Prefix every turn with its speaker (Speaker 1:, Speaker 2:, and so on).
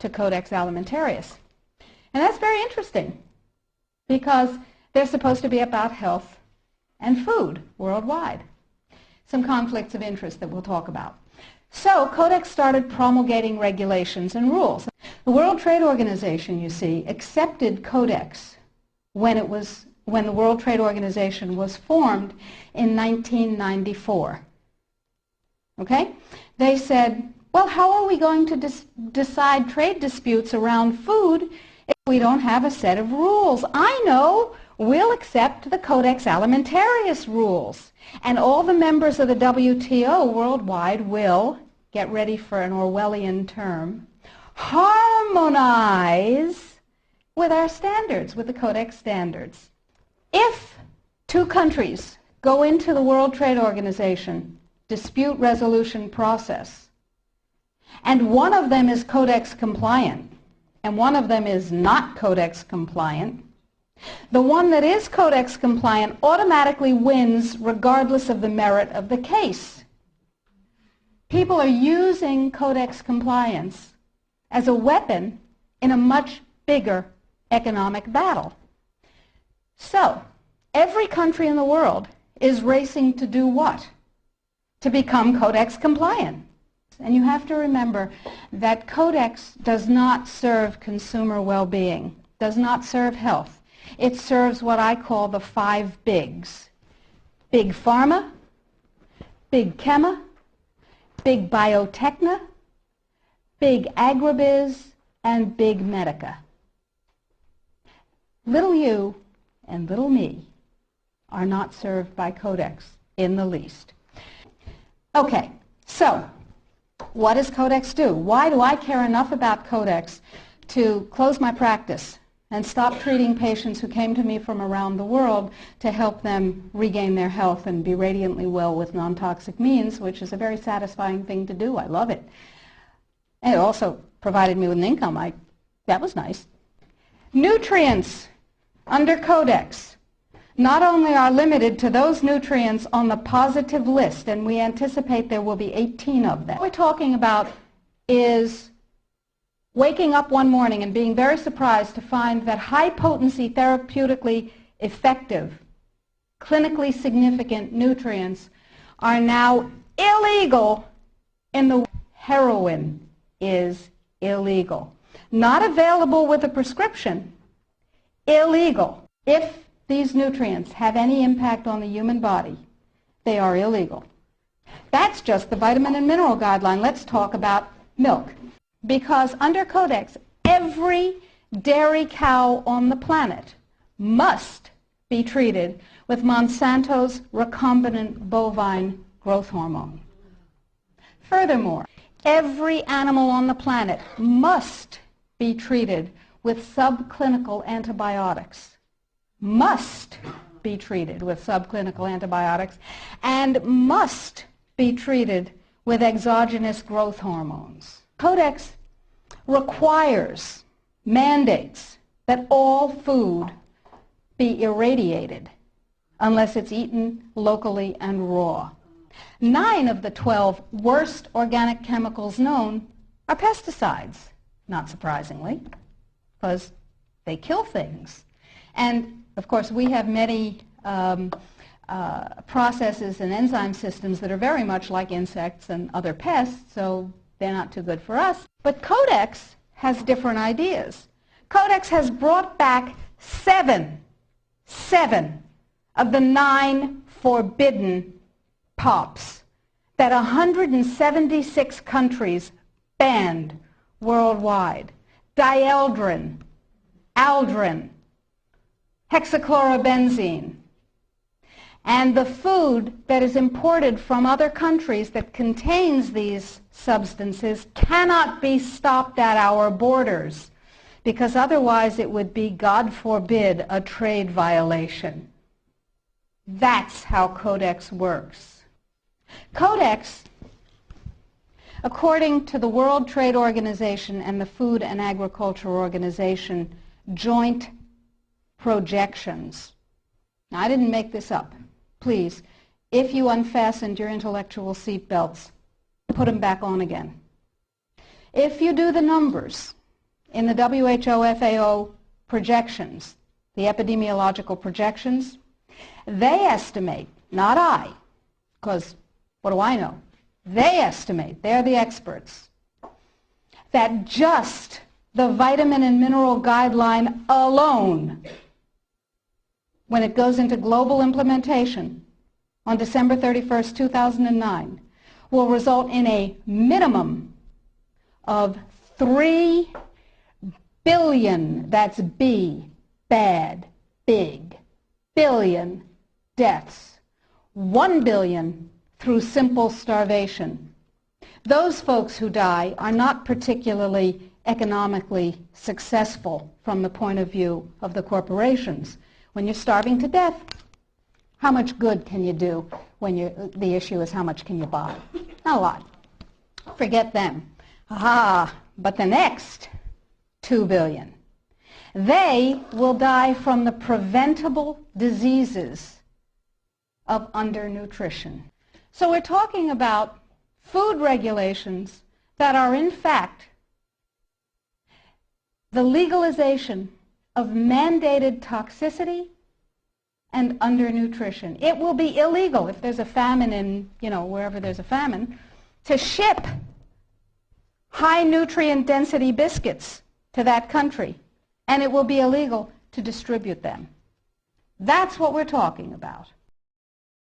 Speaker 1: to Codex Alimentarius. And that's very interesting because they're supposed to be about health and food worldwide. Some conflicts of interest that we'll talk about. So Codex started promulgating regulations and rules. The World Trade Organization, you see, accepted Codex when the World Trade Organization was formed in 1994. Okay? They said, well, how are we going to decide trade disputes around food if we don't have a set of rules? I know. We'll accept the Codex Alimentarius rules. And all the members of the WTO worldwide will, get ready for an Orwellian term, harmonize with our standards, with the Codex standards. If two countries go into the World Trade Organization dispute resolution process, and one of them is Codex compliant, and one of them is not Codex compliant, the one that is Codex compliant automatically wins regardless of the merit of the case. People are using Codex compliance as a weapon in a much bigger economic battle. So, every country in the world is racing to do what? To become Codex compliant. And you have to remember that Codex does not serve consumer well-being, does not serve health. It serves what I call the 5 bigs. Big pharma, big chema, big biotechna, big agribiz, and big medica. Little you and little me are not served by Codex in the least. Okay, so what does Codex do? Why do I care enough about Codex to close my practice and stop treating patients who came to me from around the world to help them regain their health and be radiantly well with non-toxic means, which is a very satisfying thing to do. I love it. And it also provided me with an income. That was nice. Nutrients under Codex not only are limited to those nutrients on the positive list, and we anticipate there will be 18 of them. What we're talking about is waking up one morning and being very surprised to find that high-potency, therapeutically effective, clinically significant nutrients are now illegal in the heroin is illegal. Not available with a prescription, illegal. If these nutrients have any impact on the human body, they are illegal. That's just the vitamin and mineral guideline. Let's talk about milk. Because under Codex, every dairy cow on the planet must be treated with Monsanto's recombinant bovine growth hormone. Furthermore, every animal on the planet must be treated with subclinical antibiotics. Must be treated with subclinical antibiotics and must be treated with exogenous growth hormones. Codex requires, mandates, that all food be irradiated unless it's eaten locally and raw. 9 of the 12 worst organic chemicals known are pesticides, not surprisingly, because they kill things. And, of course, we have many processes and enzyme systems that are very much like insects and other pests, so they're not too good for us. But Codex has different ideas. Codex has brought back 7 of the 9 forbidden POPs that 176 countries banned worldwide. Dieldrin, aldrin, hexachlorobenzene. And the food that is imported from other countries that contains these substances cannot be stopped at our borders, because otherwise it would be, God forbid, a trade violation. That's how Codex works. Codex, according to the World Trade Organization and the Food and Agriculture Organization joint projections. Now, I didn't make this up. Please, if you unfastened your intellectual seat belts, put them back on again. If you do the numbers, in the WHO FAO projections, the epidemiological projections, they estimate, not I, because what do I know? They estimate, they're the experts, that just the vitamin and mineral guideline alone, when it goes into global implementation on December 31st, 2009, will result in a minimum of 3 billion, that's B, bad, big, billion deaths. 1 billion through simple starvation. Those folks who die are not particularly economically successful from the point of view of the corporations. When you're starving to death, how much good can you do when the issue is how much can you buy? Not a lot. Forget them. But the next 2 billion, they will die from the preventable diseases of undernutrition. So we're talking about food regulations that are in fact the legalization of mandated toxicity and undernutrition. It will be illegal if there's a famine in, wherever there's a famine, to ship high nutrient density biscuits to that country, and it will be illegal to distribute them. That's what we're talking about.